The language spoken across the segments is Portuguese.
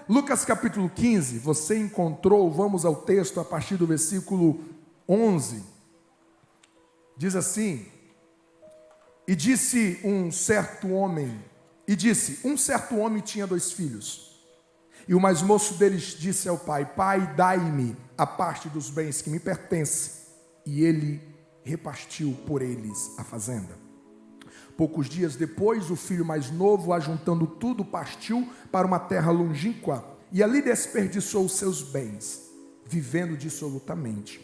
Lucas capítulo 15, você encontrou, vamos ao texto a partir do versículo 11. Diz assim: E disse um certo homem tinha 2 filhos. E o mais moço deles disse ao pai: Pai, dai-me a parte dos bens que me pertence. E ele repartiu por eles a fazenda. Poucos dias depois, o filho mais novo, ajuntando tudo, partiu para uma terra longínqua e ali desperdiçou os seus bens, vivendo dissolutamente.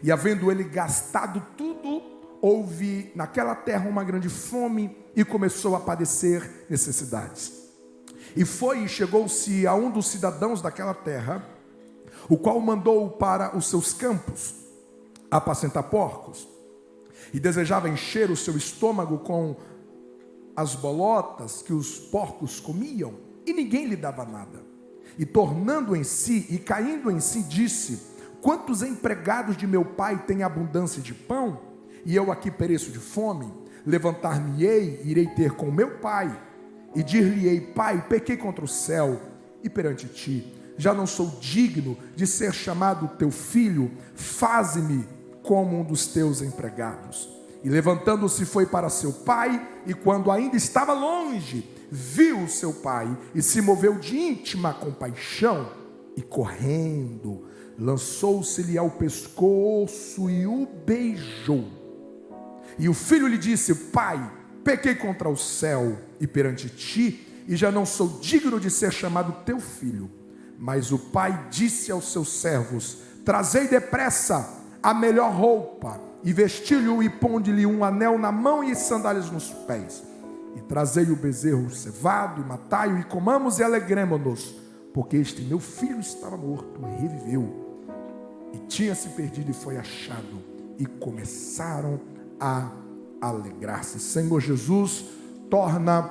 E havendo ele gastado tudo, houve naquela terra uma grande fome e começou a padecer necessidades. E foi e chegou-se a um dos cidadãos daquela terra, o qual mandou para os seus campos apacentar porcos, e desejava encher o seu estômago com as bolotas que os porcos comiam, e ninguém lhe dava nada. E tornando em si e caindo em si, disse: Quantos empregados de meu pai têm abundância de pão, e eu aqui pereço de fome? Levantar-me-ei, irei ter com meu pai, e dir-lhe-ei: Pai, pequei contra o céu e perante ti, já não sou digno de ser chamado teu filho, faze-me como um dos teus empregados. E levantando-se foi para seu pai, e quando ainda estava longe, viu seu pai, e se moveu de íntima compaixão, e correndo, lançou-se-lhe ao pescoço e o beijou. E o filho lhe disse: Pai, pequei contra o céu e perante ti, e já não sou digno de ser chamado teu filho. Mas o pai disse aos seus servos: Trazei depressa a melhor roupa, e vestiu-lhe e ponde-lhe um anel na mão e sandálias nos pés. E trazei o bezerro cevado, e matai-o, e comamos e alegremo-nos, porque este meu filho estava morto e reviveu, e tinha se perdido e foi achado. E começaram a alegrar-se. Senhor Jesus, torna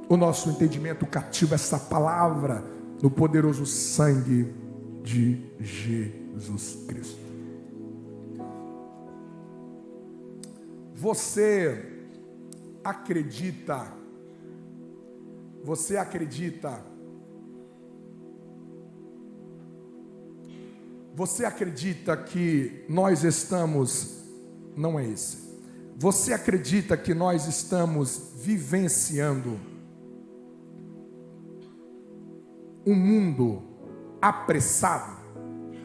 o nosso entendimento cativo essa palavra, no poderoso sangue de Jesus Cristo. Você acredita que nós estamos, não é esse, você acredita que nós estamos vivenciando um mundo apressado?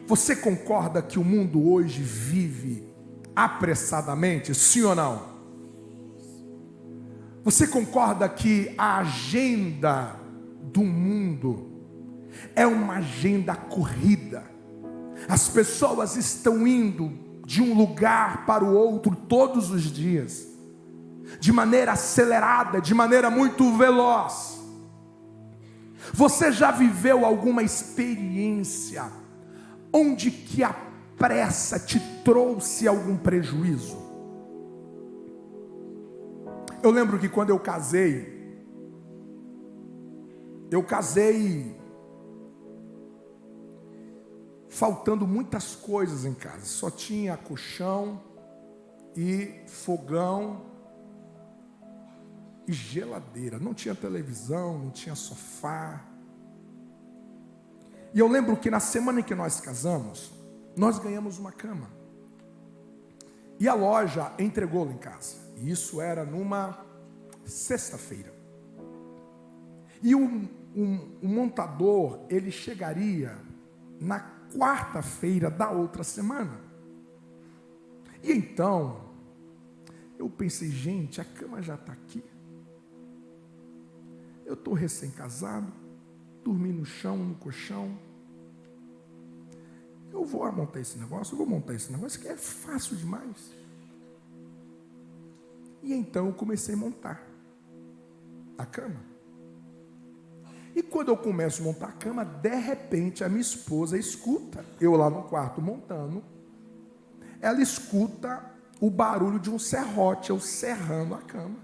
Você concorda que o mundo hoje vive apressadamente, sim ou não? Você concorda que a agenda do mundo é uma agenda corrida? As pessoas estão indo de um lugar para o outro todos os dias, de maneira acelerada, de maneira muito veloz. Você já viveu alguma experiência onde que a pressa te trouxe algum prejuízo? Eu lembro que quando eu casei faltando muitas coisas em casa. Só tinha colchão e fogão e geladeira. Não tinha televisão, não tinha sofá. E eu lembro que na semana em que nós casamos, nós ganhamos uma cama. E a loja entregou lá em casa. E isso era numa sexta-feira. E o montador, ele chegaria na quarta-feira da outra semana. E então, eu pensei: gente, a cama já está aqui. Eu estou recém-casado, dormi no chão, no colchão. Eu vou montar esse negócio, que é fácil demais. E então eu comecei a montar a cama. E quando eu começo a montar a cama, de repente a minha esposa escuta, eu lá no quarto montando, ela escuta o barulho de um serrote, eu serrando a cama.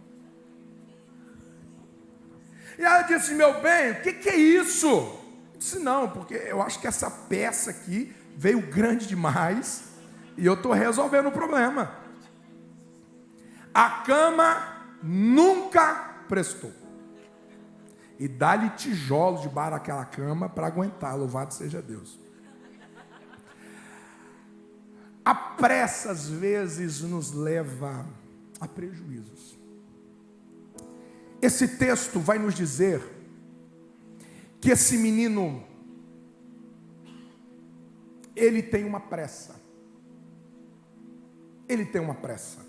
E ela disse: meu bem, o que é isso? Eu disse: não, porque eu acho que essa peça aqui veio grande demais e eu estou resolvendo o problema. A cama nunca prestou. e dá-lhe tijolo debaixo daquela cama para aguentar, louvado seja Deus. A pressa às vezes nos leva a prejuízos. Esse texto vai nos dizer que esse menino, ele tem uma pressa. Ele tem uma pressa.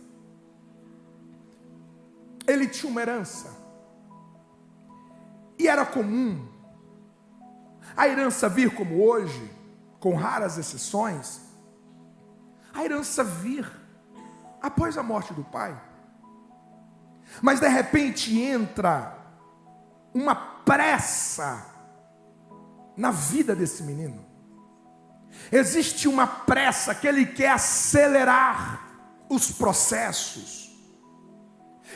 Ele tinha uma herança. E era comum a herança vir como hoje, com raras exceções, a herança vir após a morte do pai. Mas de repente entra uma pressa na vida desse menino. Existe uma pressa que ele quer acelerar os processos.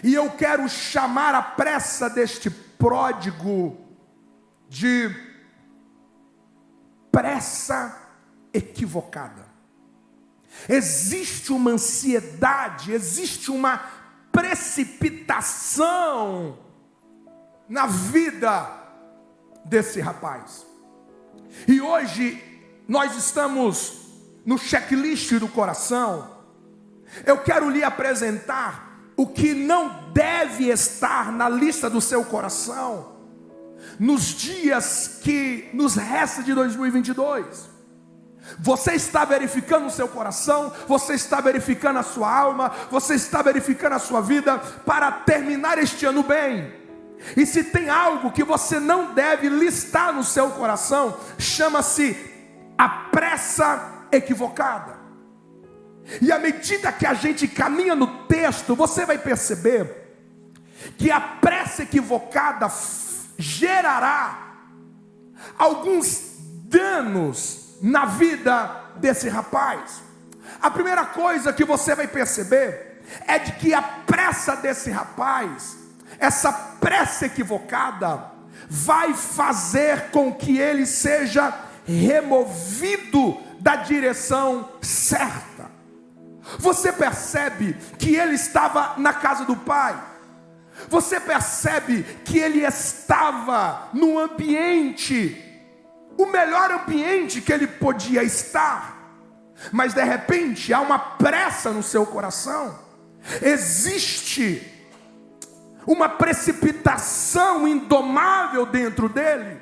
E eu quero chamar a pressa deste pródigo de pressa equivocada. Existe uma ansiedade, existe uma precipitação na vida desse rapaz. E hoje nós estamos no checklist do coração. Eu quero lhe apresentar o que não deve estar na lista do seu coração nos dias que nos resta de 2022. Você está verificando o seu coração, você está verificando a sua alma, você está verificando a sua vida para terminar este ano bem. E se tem algo que você não deve listar no seu coração, chama-se a pressa equivocada. E à medida que a gente caminha no texto, você vai perceber que a pressa equivocada gerará alguns danos na vida desse rapaz. A primeira coisa que você vai perceber é de que a pressa desse rapaz, essa pressa equivocada, vai fazer com que ele seja removido da direção certa. Você percebe que ele estava na casa do pai. Você percebe que ele estava no ambiente, o melhor ambiente que ele podia estar. Mas de repente há uma pressa no seu coração. Existe uma precipitação indomável dentro dele.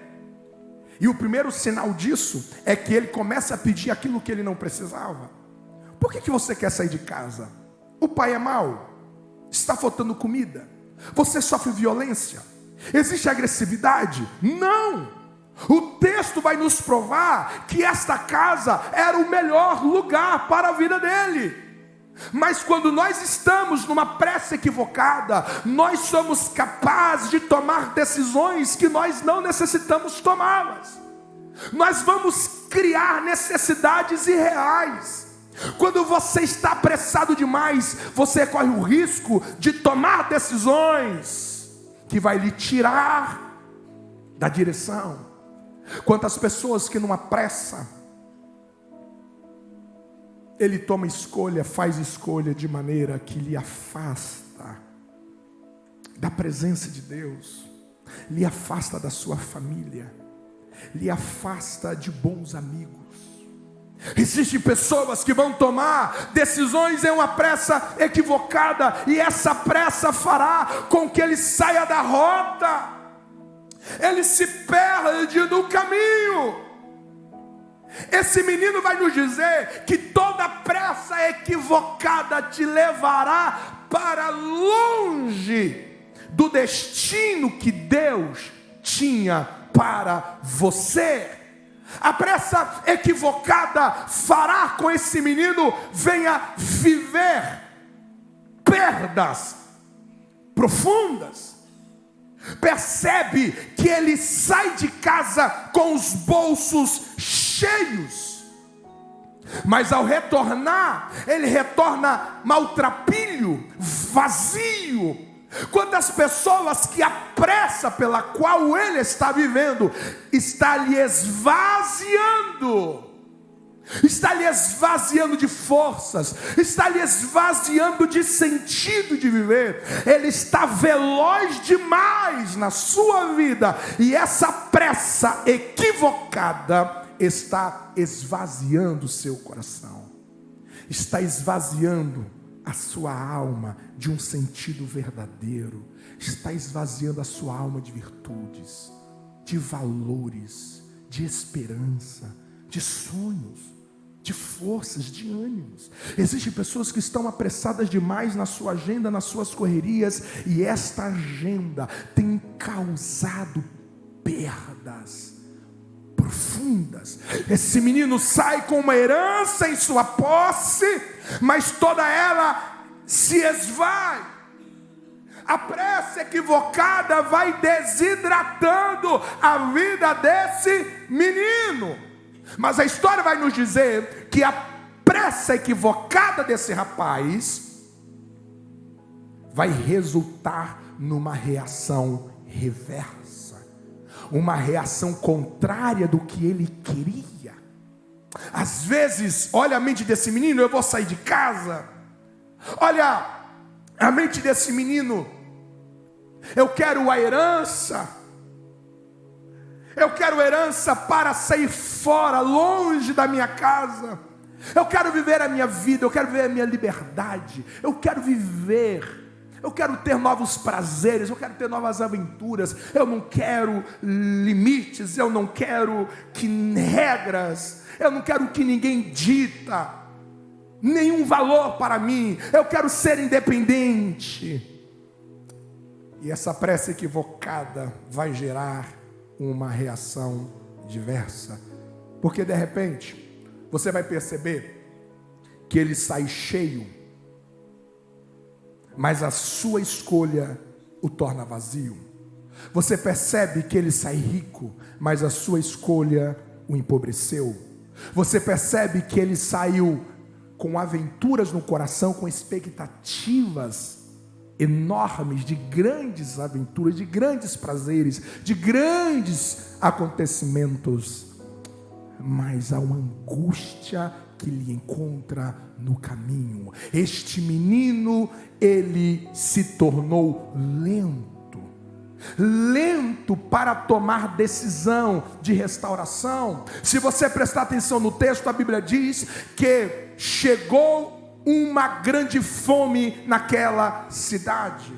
E o primeiro sinal disso é que ele começa a pedir aquilo que ele não precisava. Por que você quer sair de casa? O pai é mau? Está faltando comida? Você sofre violência? Existe agressividade? Não! O texto vai nos provar que esta casa era o melhor lugar para a vida dele. Mas quando nós estamos numa pressa equivocada, nós somos capazes de tomar decisões que nós não necessitamos tomá-las. Nós vamos criar necessidades irreais. Quando você está apressado demais, você corre o risco de tomar decisões que vai lhe tirar da direção. Quantas pessoas que numa pressa, ele toma escolha, faz escolha de maneira que lhe afasta da presença de Deus, lhe afasta da sua família, lhe afasta de bons amigos. Existem pessoas que vão tomar decisões em uma pressa equivocada, e essa pressa fará com que ele saia da rota, ele se perde no caminho. Esse menino vai nos dizer que toda pressa equivocada te levará para longe do destino que Deus tinha para você. A pressa equivocada fará com que esse menino venha viver perdas profundas. Percebe que ele sai de casa com os bolsos cheios, mas ao retornar, ele retorna maltrapilho, vazio. Quantas pessoas que a pressa pela qual ele está vivendo está lhe esvaziando. está lhe esvaziando de forças, está lhe esvaziando de sentido de viver. Ele está veloz demais na sua vida, e essa pressa equivocada está esvaziando o seu coração, está esvaziando a sua alma de um sentido verdadeiro, está esvaziando a sua alma de virtudes, de valores, de esperança, de sonhos, de forças, de ânimos. Existem pessoas que estão apressadas demais na sua agenda, nas suas correrias, e esta agenda tem causado perdas profundas. Esse menino sai com uma herança em sua posse, mas toda ela se esvai. A pressa equivocada vai desidratando a vida desse menino. Mas a história vai nos dizer que a pressa equivocada desse rapaz vai resultar numa reação reversa, uma reação contrária do que ele queria. Às vezes, olha a mente desse menino: eu vou sair de casa. Olha a mente desse menino: eu quero a herança. Eu quero herança para sair fora, longe da minha casa. Eu quero viver a minha vida, eu quero viver a minha liberdade. Eu quero ter novos prazeres, eu quero ter novas aventuras. Eu não quero limites, eu não quero regras, eu não quero que ninguém dita nenhum valor para mim. Eu quero ser independente. E essa pressa equivocada vai gerar uma reação diversa, porque de repente você vai perceber que ele sai cheio, mas a sua escolha o torna vazio. Você percebe que ele sai rico, mas a sua escolha o empobreceu. Você percebe que ele saiu com aventuras no coração, com expectativas enormes de grandes aventuras, de grandes prazeres, de grandes acontecimentos, mas há uma angústia que lhe encontra no caminho. Este menino, ele se tornou lento para tomar decisão de restauração. Se você prestar atenção no texto, a Bíblia diz que chegou uma grande fome naquela cidade.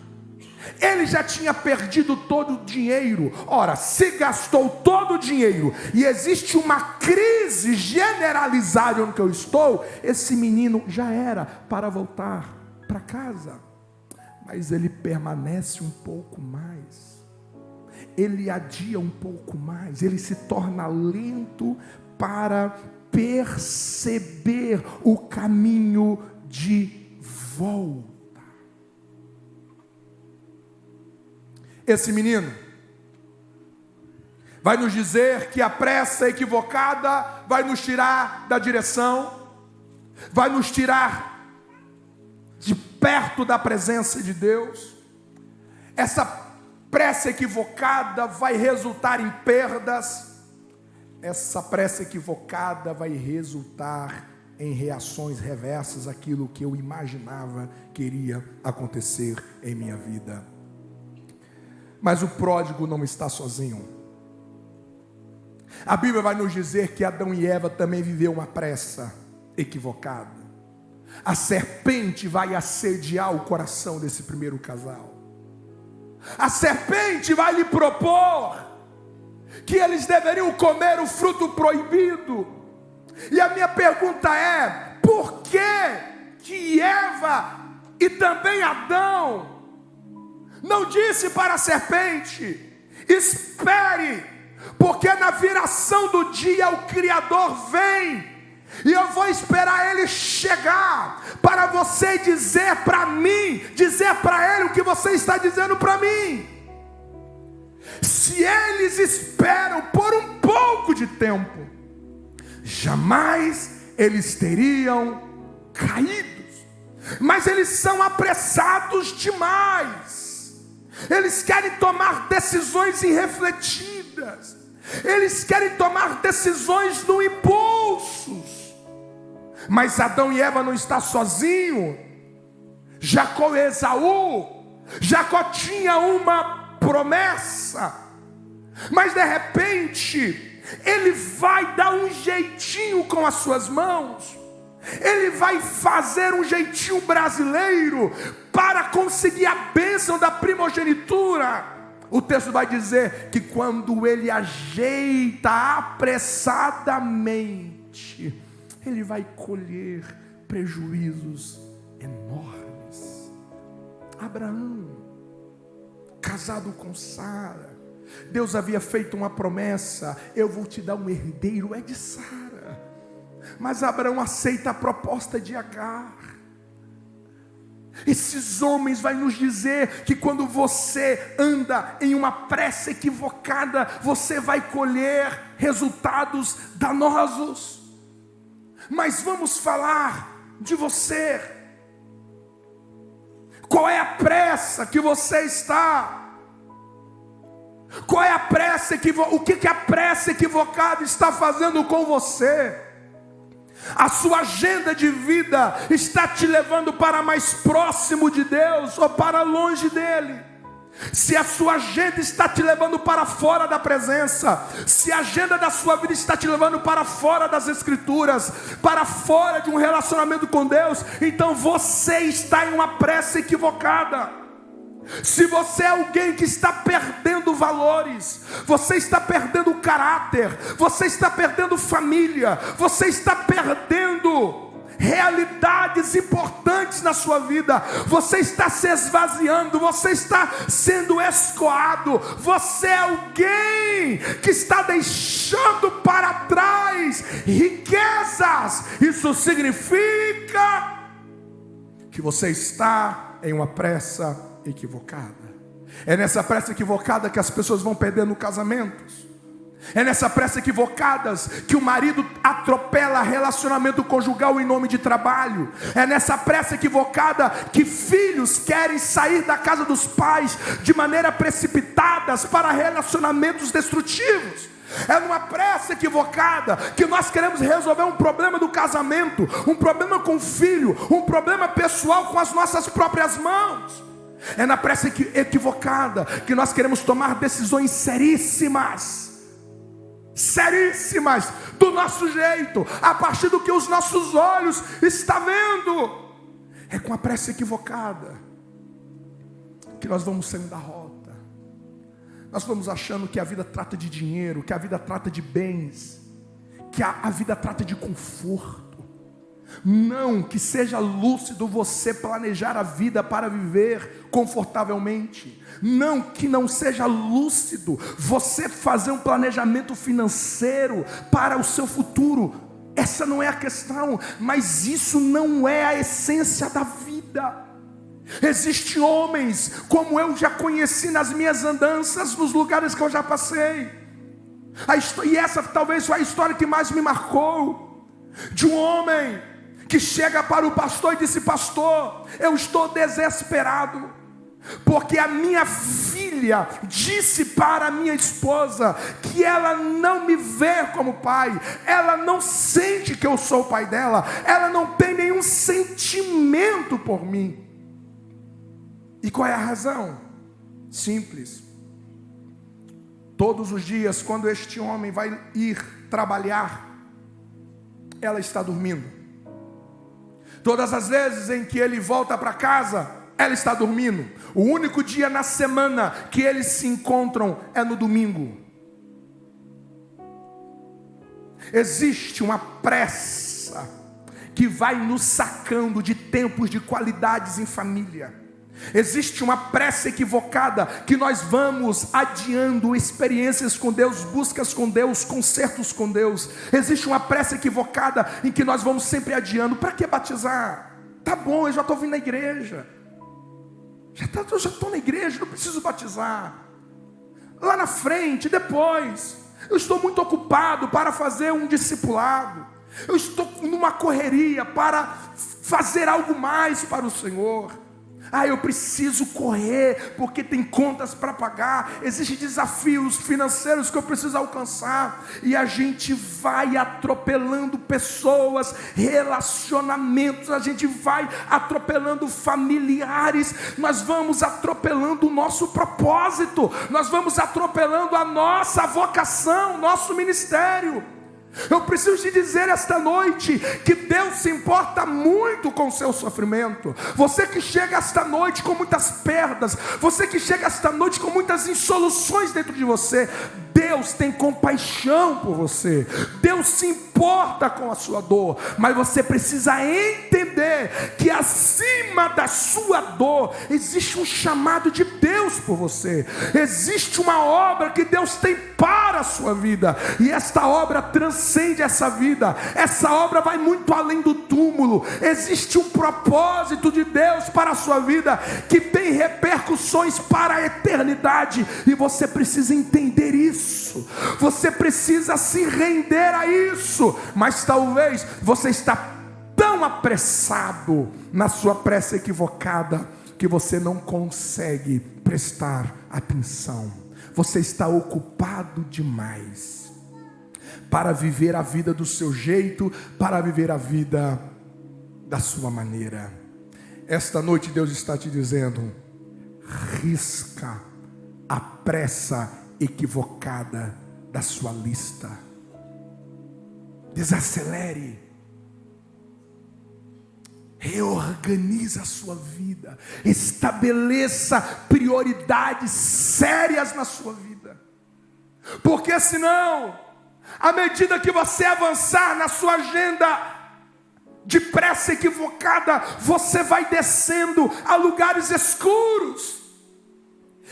Ele já tinha perdido todo o dinheiro. Ora, se gastou todo o dinheiro e existe uma crise generalizada onde eu estou, esse menino já era para voltar para casa, mas ele permanece um pouco mais, ele adia um pouco mais, ele se torna lento para perceber o caminho de volta. Esse menino vai nos dizer que a pressa equivocada vai nos tirar da direção, vai nos tirar de perto da presença de Deus. Essa pressa equivocada vai resultar em perdas. Essa pressa equivocada vai resultar em reações reversas àquilo que eu imaginava que iria acontecer em minha vida. Mas o pródigo não está sozinho. A Bíblia vai nos dizer que Adão e Eva também viveu uma pressa equivocada. A serpente vai assediar o coração desse primeiro casal. A serpente vai lhe propor que eles deveriam comer o fruto proibido. E a minha pergunta é: por que Eva e também Adão não disse para a serpente: espere, porque na viração do dia o Criador vem, e eu vou esperar ele chegar para você dizer para mim, dizer para ele o que você está dizendo para mim. Se eles esperam por um pouco de tempo, jamais eles teriam caído. Mas eles são apressados demais. Eles querem tomar decisões irrefletidas. Eles querem tomar decisões no impulso. Mas Adão e Eva não estão sozinhos. Jacó e Esaú. Jacó tinha uma promessa, mas de repente ele vai dar um jeitinho com as suas mãos. Ele vai fazer um jeitinho brasileiro para conseguir a bênção da primogenitura. O texto vai dizer que quando ele ajeita apressadamente, ele vai colher prejuízos enormes. Abraão, casado com Sara, Deus havia feito uma promessa: eu vou te dar um herdeiro, é de Sara. Mas Abraão aceita a proposta de Agar. Esses homens vão nos dizer que quando você anda em uma pressa equivocada, você vai colher resultados danosos. Mas vamos falar de você. Qual é a pressa que você está? Qual é a pressa o que a pressa equivocada está fazendo com você? A sua agenda de vida está te levando para mais próximo de Deus ou para longe dele? Se a sua agenda está te levando para fora da presença, se a agenda da sua vida está te levando para fora das escrituras, para fora de um relacionamento com Deus, então você está em uma pressa equivocada. Se você é alguém que está perdendo valores, você está perdendo caráter, você está perdendo família, você está perdendo realidades importantes na sua vida, você está se esvaziando, você está sendo escoado, você é alguém que está deixando para trás riquezas. Isso significa que você está em uma pressa equivocada. É nessa pressa equivocada que as pessoas vão perdendo casamentos. É nessa pressa equivocada que o marido atropela relacionamento conjugal em nome de trabalho. É nessa pressa equivocada que filhos querem sair da casa dos pais de maneira precipitada para relacionamentos destrutivos. É numa pressa equivocada que nós queremos resolver um problema do casamento, um problema com o filho, um problema pessoal com as nossas próprias mãos. É na pressa equivocada que nós queremos tomar decisões seríssimas do nosso jeito, a partir do que os nossos olhos estão vendo. É com a pressa equivocada que nós vamos saindo da rota. Nós vamos achando que a vida trata de dinheiro, que a vida trata de bens, que a vida trata de conforto. Não, que seja lúcido você planejar a vida para viver confortavelmente. Não, que não seja lúcido você fazer um planejamento financeiro para o seu futuro. Essa não é a questão, mas isso não é a essência da vida. Existem homens como eu já conheci nas minhas andanças, nos lugares que eu já passei. E essa talvez foi a história que mais me marcou. De um homem que chega para o pastor e disse: pastor, eu estou desesperado, porque a minha filha disse para a minha esposa que ela não me vê como pai, ela não sente que eu sou o pai dela, ela não tem nenhum sentimento por mim. E qual é a razão? Simples. Todos os dias, quando este homem vai ir trabalhar, ela está dormindo. Todas as vezes em que ele volta para casa, ela está dormindo. O único dia na semana que eles se encontram é no domingo. Existe uma pressa que vai nos sacando de tempos de qualidades em família. Existe uma pressa equivocada que nós vamos adiando experiências com Deus, buscas com Deus, concertos com Deus. Existe uma pressa equivocada em que nós vamos sempre adiando. Para que batizar? Tá bom, eu já estou vindo na igreja. Eu já estou na igreja, não preciso batizar. Lá na frente, depois. Eu estou muito ocupado para fazer um discipulado. Eu estou numa correria para fazer algo mais para o Senhor. eu preciso correr porque tem contas para pagar, existem desafios financeiros que eu preciso alcançar, e a gente vai atropelando pessoas, relacionamentos, a gente vai atropelando familiares, nós vamos atropelando o nosso propósito, nós vamos atropelando a nossa vocação, nosso ministério. Eu preciso te dizer esta noite que Deus se importa muito com o seu sofrimento. Você que chega esta noite com muitas perdas, você que chega esta noite com muitas insoluções dentro de você, Deus tem compaixão por você, Deus se importa com a sua dor, mas você precisa entender que acima da sua dor existe um chamado de Deus por você, existe uma obra que Deus tem para a sua vida, e esta obra transcende essa vida, essa obra vai muito além do túmulo, existe um propósito de Deus para a sua vida, que tem repercussões para a eternidade, e você precisa entender isso, você precisa se render a isso, mas talvez você está tão apressado na sua pressa equivocada, que você não consegue prestar atenção, você está ocupado demais, para viver a vida do seu jeito, para viver a vida da sua maneira. Esta noite Deus está te dizendo: risca a pressa equivocada da sua lista, desacelere, reorganize a sua vida, estabeleça prioridades sérias na sua vida, porque senão, à medida que você avançar na sua agenda de pressa equivocada, você vai descendo a lugares escuros,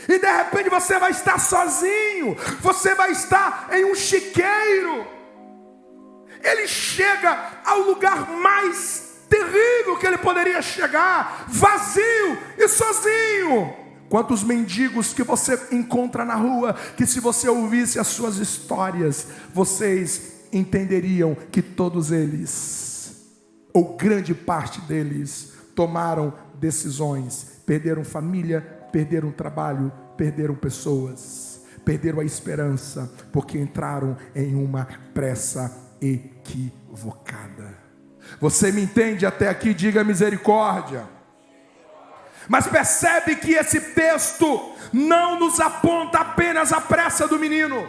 e de repente você vai estar sozinho, você vai estar em um chiqueiro. Ele chega ao lugar mais terrível que ele poderia chegar, vazio e sozinho. Quantos mendigos que você encontra na rua, que se você ouvisse as suas histórias, vocês entenderiam que todos eles, ou grande parte deles, tomaram decisões, perderam família, perderam trabalho, perderam pessoas, perderam a esperança, porque entraram em uma pressa equivocada. Você me entende até aqui? Diga misericórdia. Mas percebe que esse texto não nos aponta apenas a pressa do menino.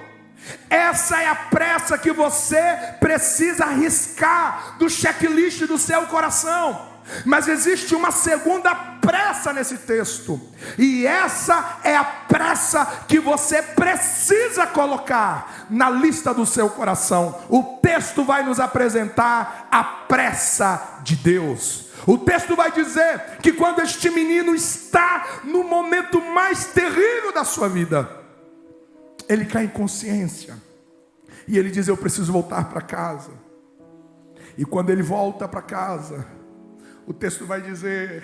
Essa é a pressa que você precisa arriscar do checklist do seu coração. Mas existe uma segunda pressa nesse texto, e essa é a pressa que você precisa colocar na lista do seu coração. O texto vai nos apresentar a pressa de Deus. O texto vai dizer que quando este menino está no momento mais terrível da sua vida, ele cai em consciência, e ele diz: eu preciso voltar para casa. E quando ele volta para casa, o texto vai dizer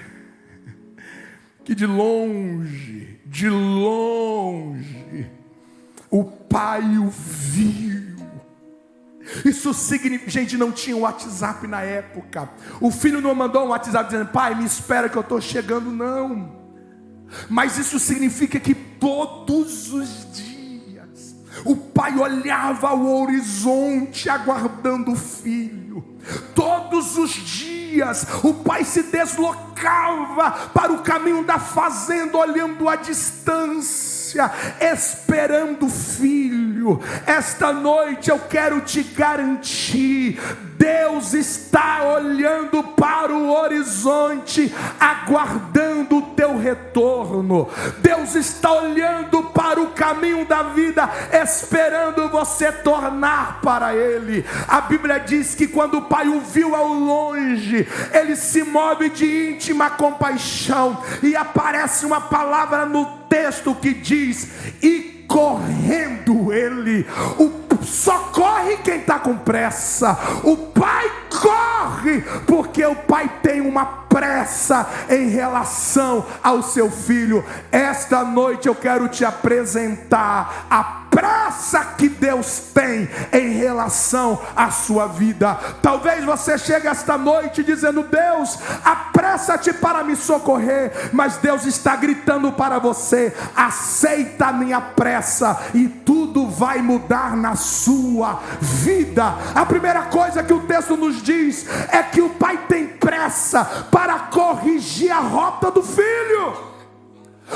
que de longe, o pai o viu. Isso significa, gente, não tinha WhatsApp na época. O filho não mandou um WhatsApp dizendo: pai, me espera que eu estou chegando, não. Mas isso significa que todos os dias o pai olhava ao horizonte aguardando o filho. Todos os dias o pai se deslocava para o caminho da fazenda, olhando à distância, esperando o filho. Esta noite eu quero te garantir: Deus está olhando para o horizonte, aguardando o teu retorno. Deus está olhando para o caminho da vida, esperando você tornar para Ele. A Bíblia diz que quando o pai o viu ao longe, ele se move de íntima compaixão, e aparece uma palavra no texto que diz: e correndo ele, só corre quem está com pressa. O pai corre porque o pai tem uma pressa em relação ao seu filho. Esta noite eu quero te apresentar a pressa que Deus tem em relação à sua vida. Talvez você chegue esta noite dizendo: Deus, apressa-te para me socorrer. Mas Deus está gritando para você: aceita a minha pressa e tudo vai mudar na sua vida. A primeira coisa que o texto nos diz é que o pai tem pressa para corrigir a rota do filho.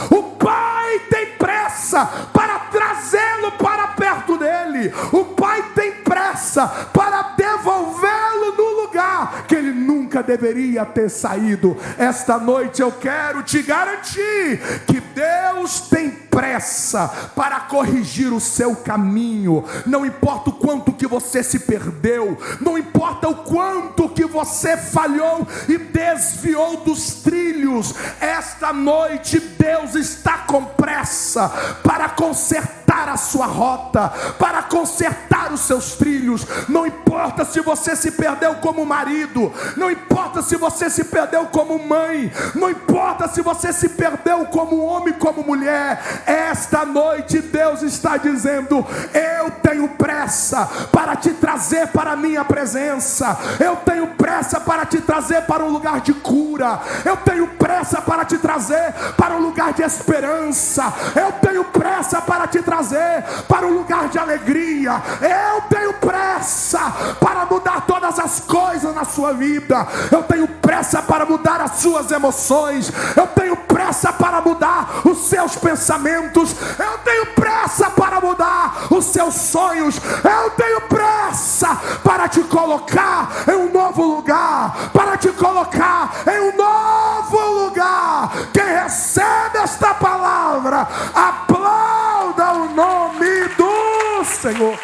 O pai tem pressa para trazê-lo para perto dele. O pai tem pressa para devolvê-lo no lugar que ele nunca deveria ter saído. Esta noite eu quero te garantir que Deus tem pressa para corrigir o seu caminho. Não importa o quanto que você se perdeu, não importa o quanto que você falhou e desviou dos trilhos, esta noite Deus está com pressa para consertar a sua rota, para consertar os seus trilhos. Não importa se você se perdeu como marido, não importa se você se perdeu como mãe, não importa se você se perdeu como homem, como mulher. Esta noite Deus está dizendo: eu tenho pressa para te trazer para a minha presença. Eu tenho pressa para te trazer para um lugar de cura. Eu tenho pressa para te trazer para um lugar de esperança. Eu tenho pressa para te trazer para um lugar de alegria. Eu tenho pressa para mudar todas as coisas na sua vida. Eu tenho pressa para mudar as suas emoções. Eu tenho pressa para mudar os seus pensamentos. Eu tenho pressa para mudar os seus sonhos. Eu tenho pressa para te colocar em um novo lugar, para te colocar em um novo lugar. Quem recebe esta palavra, aplauda o nome do Senhor.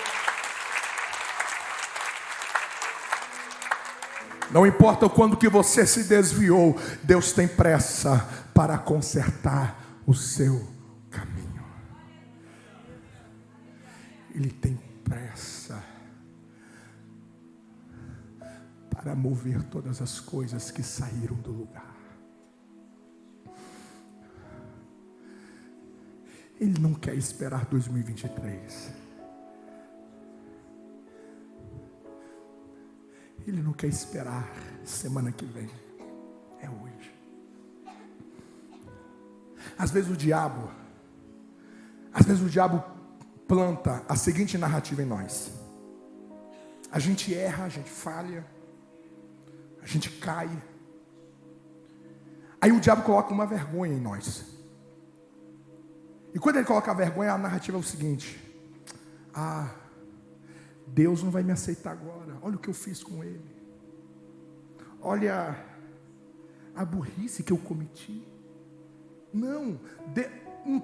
Não importa o quando que você se desviou, Deus tem pressa para consertar o seu caminho. Ele tem pressa para mover todas as coisas que saíram do lugar. Ele não quer esperar 2023. Ele não quer esperar semana que vem. É hoje. Às vezes o diabo planta a seguinte narrativa em nós: a gente erra, a gente falha, a gente cai. Aí o diabo coloca uma vergonha em nós. E quando ele coloca a vergonha, a narrativa é o seguinte: Deus não vai me aceitar agora. Olha o que eu fiz com ele. Olha a burrice que eu cometi. Não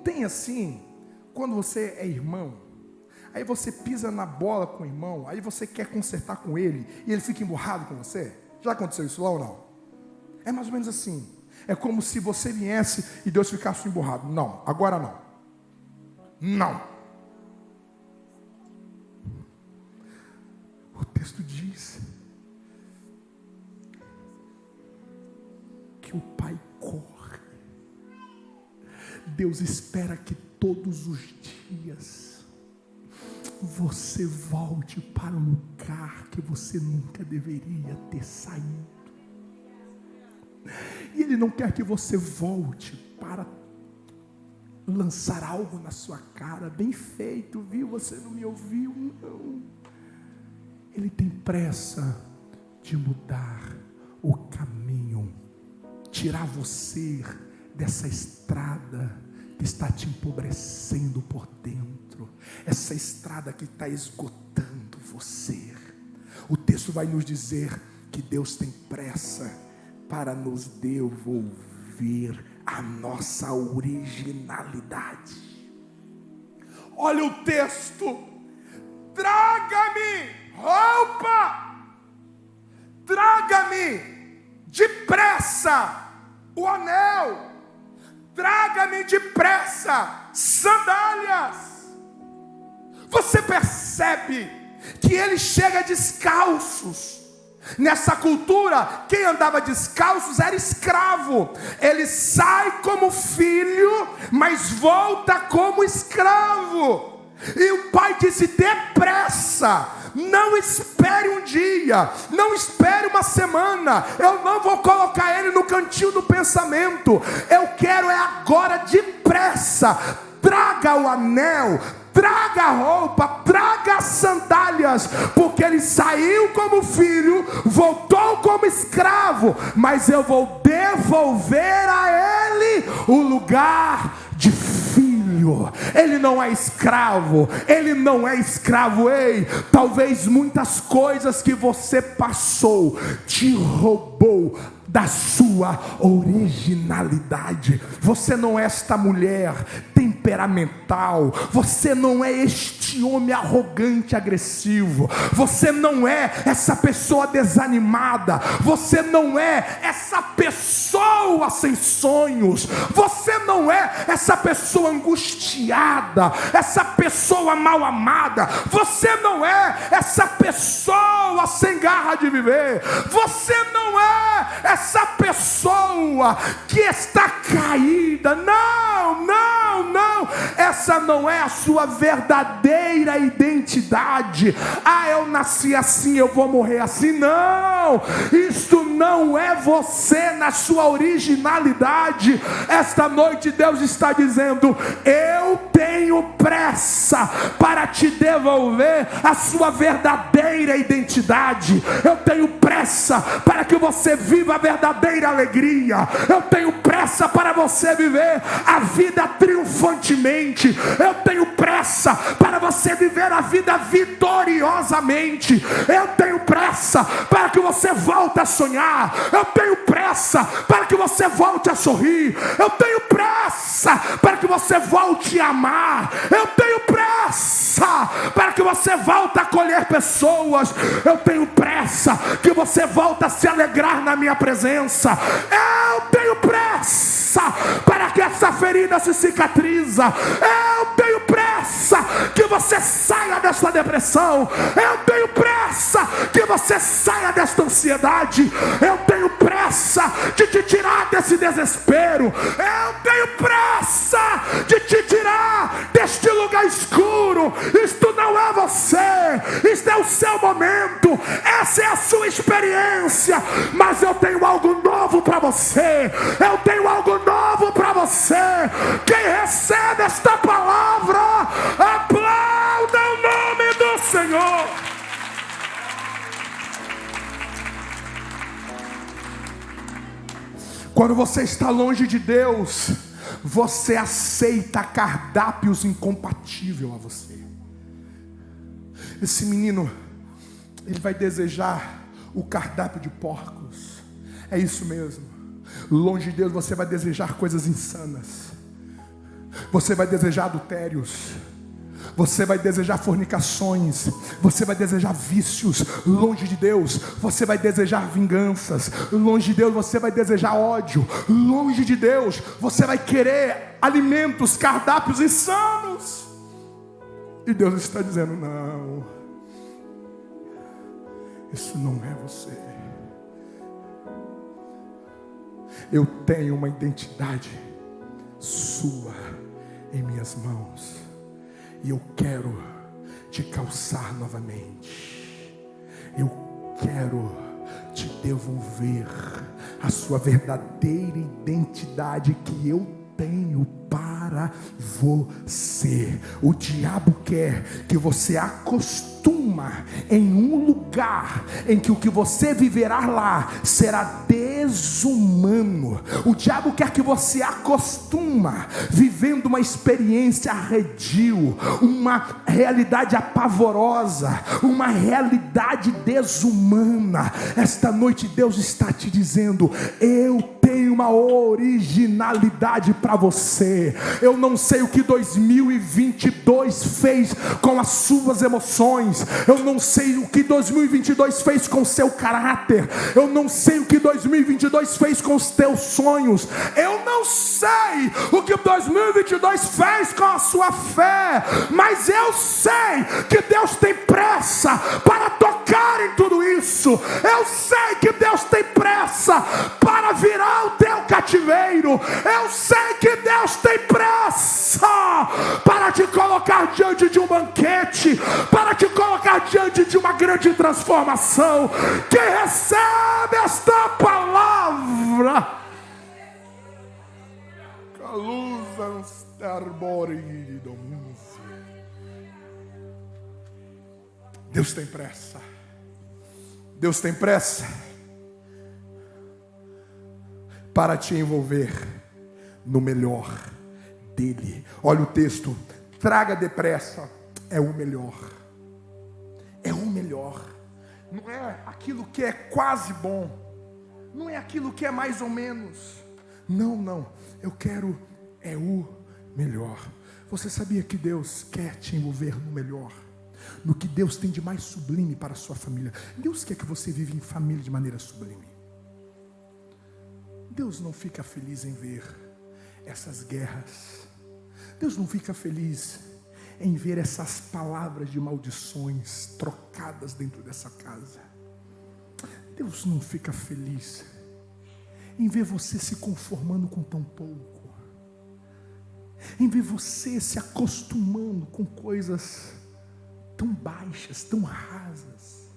tem assim. Quando você é irmão, aí você pisa na bola com o irmão, aí você quer consertar com ele e ele fica emburrado com você. Já aconteceu isso lá ou não? É mais ou menos assim. É como se você viesse e Deus ficasse emburrado. Não, agora não. Não. O texto diz que o pai corre. Deus espera que todos os dias você volte para um lugar que você nunca deveria ter saído. E Ele não quer que você volte para lançar algo na sua cara. Bem feito, viu? Você não me ouviu? Não. Ele tem pressa de mudar o caminho, tirar você dessa estrada que está te empobrecendo por dentro, essa estrada que está esgotando você. O texto vai nos dizer que Deus tem pressa para nos devolver a nossa originalidade. Olha o texto: traga-me roupa, traga-me depressa o anel, traga-me depressa sandálias. Você percebe que ele chega descalços. Nessa cultura, quem andava descalços era escravo. Ele sai como filho, mas volta como escravo. E o pai disse: depressa, não espere um dia, não espere uma semana, eu não vou colocar ele no cantinho do pensamento, eu quero é agora, depressa. Traga o anel, traga a roupa, traga as sandálias, porque ele saiu como filho, voltou como escravo, mas eu vou devolver a ele o lugar de filho. Ele não é escravo, ele não é escravo. Ei, talvez muitas coisas que você passou te roubou da sua originalidade. Você não é esta mulher temperamental, você não é este homem arrogante, agressivo, você não é essa pessoa desanimada, você não é essa pessoa sem sonhos, você não é essa pessoa angustiada, essa pessoa mal amada, você não é essa pessoa sem garra de viver, você não é essa pessoa que está caída. Não, não, não. Essa não é a sua verdadeira identidade. Ah, eu nasci assim, eu vou morrer assim. Não, isto não é você na sua originalidade. Esta noite Deus está dizendo: eu tenho pressa para te devolver a sua verdadeira identidade. Eu tenho pressa para que você viva a verdadeira alegria. Eu tenho pressa para você viver a vida triunfantemente. Eu tenho pressa para você viver a vida vitoriosamente. Eu tenho pressa para que você volte a sonhar. Eu tenho pressa para que você volte a sorrir. Eu tenho pressa para que você volte a amar. Eu tenho pressa para que você volte a acolher pessoas. Eu tenho pressa que você volte a se alegrar na minha presença. Eu tenho pressa para que essa ferida se cicatriza. Eu tenho pressa que você saia dessa depressão. Eu tenho pressa que você saia desta ansiedade. Eu tenho pressa de te tirar desse desespero. Eu tenho pressa de te tirar deste lugar escuro. Isto não é você, isto é o seu momento, essa é a sua experiência. Mas eu tenho algo novo para você. Eu tenho algo novo para você. Quem recebe esta palavra, aplauda o nome do Senhor. Quando você está longe de Deus, você aceita cardápios incompatíveis a você. Esse menino, ele vai desejar o cardápio de porcos. É isso mesmo. Longe de Deus você vai desejar coisas insanas. Você vai desejar adultérios. Você vai desejar fornicações. Você vai desejar vícios. Longe de Deus você vai desejar vinganças. Longe de Deus você vai desejar ódio. Longe de Deus você vai querer alimentos, cardápios insanos. E Deus está dizendo: não, isso não é você. Eu tenho uma identidade sua em minhas mãos, e eu quero te calçar novamente. Eu quero te devolver a sua verdadeira identidade que eu tenho para você. O diabo quer que você acostuma em um lugar em que o que você viverá lá será desumano. O diabo quer que você acostuma vivendo uma experiência arredio, uma realidade apavorosa, uma realidade desumana. Esta noite Deus está te dizendo: eu tenho uma originalidade para você. Eu não sei o que 2022 fez com as suas emoções. Eu não sei o que 2022 fez com o seu caráter. Eu não sei o que 2022 fez com os teus sonhos. Eu não sei o que 2022 fez com a sua fé. Mas eu sei que Deus tem pressa para tocar em tudo isso. Eu sei que Deus tem pressa para virar o teu cativeiro. Eu sei que Deus tem pressa para te colocar diante de uma de transformação. Quem recebe esta palavra, Deus tem pressa. Deus tem pressa para te envolver no melhor dele. Olha o texto: traga depressa, é o melhor. É o melhor. Não é aquilo que é quase bom, não é aquilo que é mais ou menos. Não, eu quero é o melhor. Você sabia que Deus quer te envolver no melhor, no que Deus tem de mais sublime para a sua família? Deus quer que você viva em família de maneira sublime. Deus não fica feliz em ver essas guerras. Deus não fica feliz em ver essas palavras de maldições trocadas dentro dessa casa. Deus não fica feliz em ver você se conformando com tão pouco, em ver você se acostumando com coisas tão baixas, tão rasas.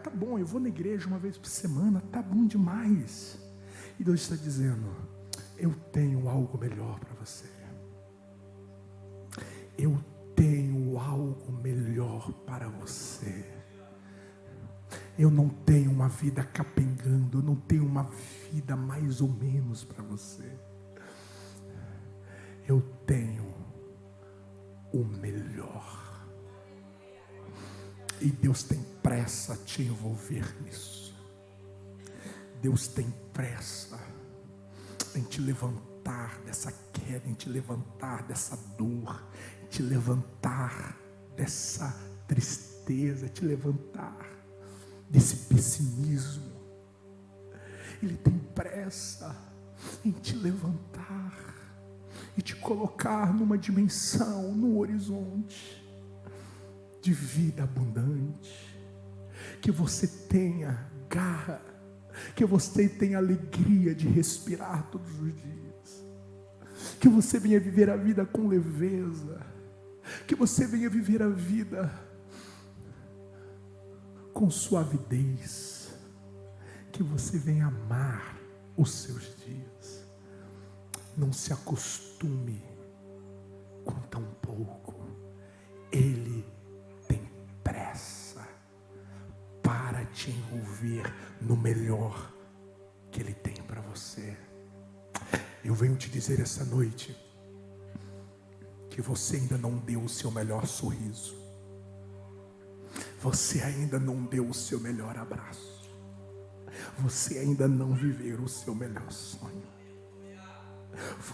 Tá bom, eu vou na igreja uma vez por semana, tá bom demais. E Deus está dizendo: eu tenho algo melhor para você. Eu tenho algo melhor para você. Eu não tenho uma vida capengando, eu não tenho uma vida mais ou menos para você. Eu tenho o melhor. E Deus tem pressa a te envolver nisso. Deus tem pressa em te levantar dessa queda, em te levantar dessa dor, em te levantar dessa tristeza, te levantar desse pessimismo. Ele tem pressa em te levantar e te colocar numa dimensão, num horizonte de vida abundante, que você tenha garra, que você tenha alegria de respirar todos os dias, que você venha viver a vida com leveza, que você venha viver a vida com suavidez, que você venha amar os seus dias. Não se acostume com tão pouco. Ele tem pressa para te envolver no melhor que Ele tem para você. Eu venho te dizer essa noite que você ainda não deu o seu melhor sorriso. Você ainda não deu o seu melhor abraço. Você ainda não viveu o seu melhor sonho.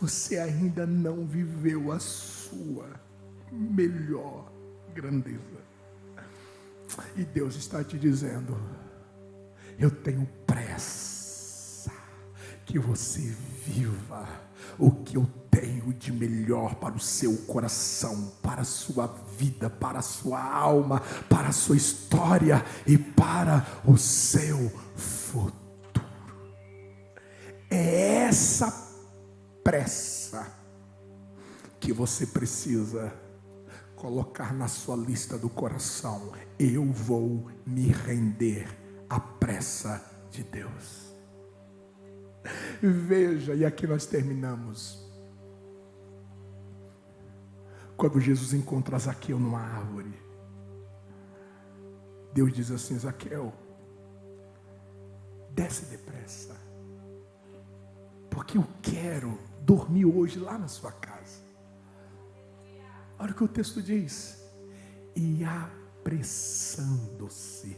Você ainda não viveu a sua melhor grandeza. E Deus está te dizendo: eu tenho pressa que você viva o que eu tenho de melhor para o seu coração, para a sua vida, para a sua alma, para a sua história e para o seu futuro. É essa pressa que você precisa colocar na sua lista do coração. Eu vou me render à pressa de Deus. Veja, e aqui nós terminamos. Quando Jesus encontra Zaqueu numa árvore, Deus diz assim: Zaqueu, desce depressa, porque eu quero dormir hoje lá na sua casa. Olha o que o texto diz: e apressando-se,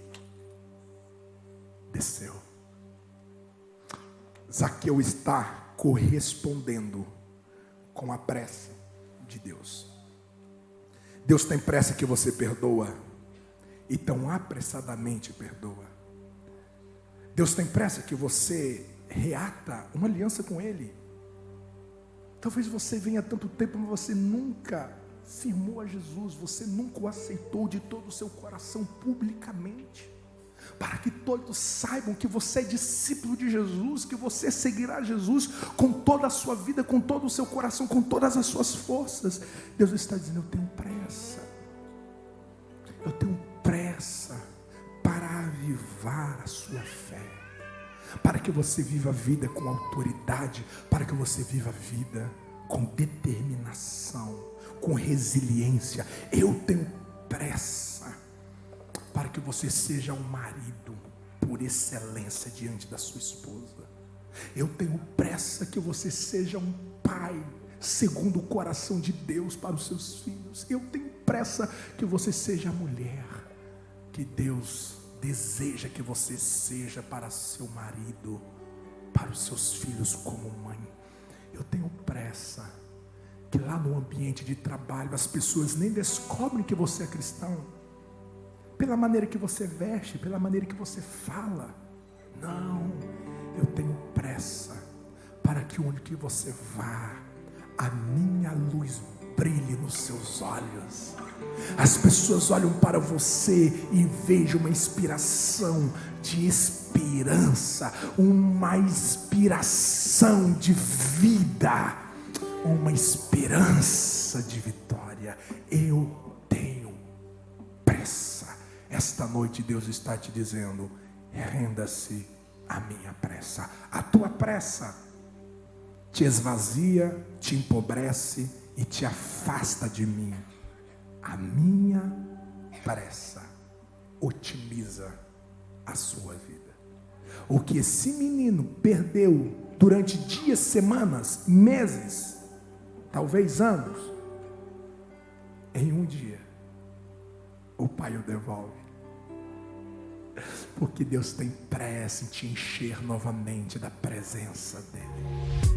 desceu. Zaqueu está correspondendo com a pressa de Deus. Deus tem pressa que você perdoa, e tão apressadamente perdoa. Deus tem pressa que você reata uma aliança com Ele. Talvez você venha há tanto tempo, mas você nunca firmou a Jesus, você nunca o aceitou de todo o seu coração publicamente, para que todos saibam que você é discípulo de Jesus, que você seguirá Jesus com toda a sua vida, com todo o seu coração, com todas as suas forças. Deus está dizendo: eu tenho pressa avivar a sua fé, para que você viva a vida com autoridade, para que você viva a vida com determinação, com resiliência. Eu tenho pressa para que você seja um marido por excelência diante da sua esposa. Eu tenho pressa que você seja um pai segundo o coração de Deus para os seus filhos. Eu tenho pressa que você seja a mulher que Deus deseja que você seja para seu marido, para os seus filhos como mãe. Eu tenho pressa que lá no ambiente de trabalho as pessoas nem descobrem que você é cristão pela maneira que você veste, pela maneira que você fala. Não, eu tenho pressa para que onde que você vá, a minha luz brilhe nos seus olhos. As pessoas olham para você e vejam uma inspiração de esperança, uma inspiração de vida, uma esperança de vitória. Eu tenho pressa. Esta noite Deus está te dizendo: renda-se à minha pressa. A tua pressa te esvazia, te empobrece e te afasta de mim. A minha pressa otimiza a sua vida. O que esse menino perdeu durante dias, semanas, meses, talvez anos, em um dia, o Pai o devolve. Porque Deus tem pressa em te encher novamente da presença dEle.